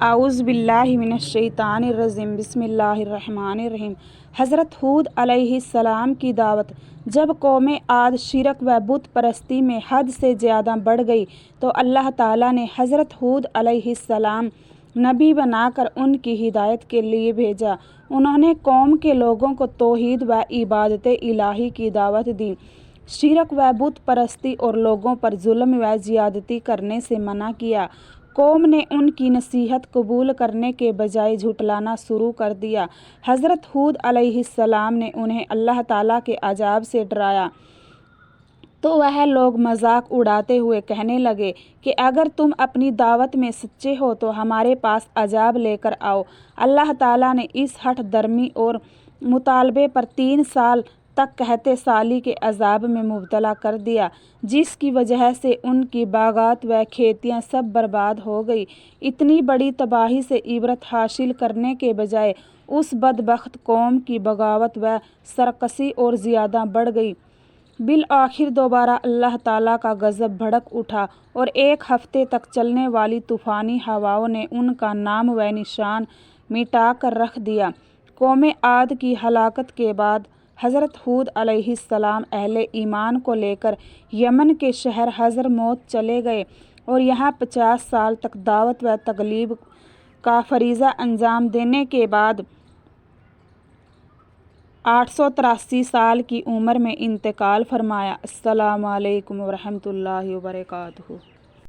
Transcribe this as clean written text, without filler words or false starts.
اعوذ باللہ من الشیطان الرجیم بسم اللہ الرحمن الرحیم۔ حضرت ہود علیہ السلام کی دعوت۔ جب قوم عاد شرک و بت پرستی میں حد سے زیادہ بڑھ گئی تو اللہ تعالیٰ نے حضرت ہود علیہ السلام نبی بنا کر ان کی ہدایت کے لیے بھیجا۔ انہوں نے قوم کے لوگوں کو توحید و عبادت الہی کی دعوت دی، شرک و بت پرستی اور لوگوں پر ظلم و زیادتی کرنے سے منع کیا۔ قوم نے ان کی نصیحت قبول کرنے کے بجائے جھٹلانا شروع کر دیا۔ حضرت ہود علیہ السلام نے انہیں اللہ تعالیٰ کے عذاب سے ڈرایا تو وہ لوگ مذاق اڑاتے ہوئے کہنے لگے کہ اگر تم اپنی دعوت میں سچے ہو تو ہمارے پاس عذاب لے کر آؤ۔ اللہ تعالیٰ نے اس ہٹ درمی اور مطالبے پر 3 سال تک قحط سالی کے عذاب میں مبتلا کر دیا، جس کی وجہ سے ان کی باغات و کھیتیاں سب برباد ہو گئی۔ اتنی بڑی تباہی سے عبرت حاصل کرنے کے بجائے اس بدبخت قوم کی بغاوت و سرکشی اور زیادہ بڑھ گئی۔ بالآخر دوبارہ اللہ تعالیٰ کا غضب بھڑک اٹھا اور 1 ہفتے تک چلنے والی طوفانی ہواؤں نے ان کا نام و نشان مٹا کر رکھ دیا۔ قوم عاد کی ہلاکت کے بعد حضرت ہود علیہ السلام اہل ایمان کو لے کر یمن کے شہر حضرموت چلے گئے اور یہاں 50 سال تک دعوت و تبلیغ کا فریضہ انجام دینے کے بعد 883 سال کی عمر میں انتقال فرمایا۔ السلام علیکم ورحمۃ اللہ وبرکاتہ۔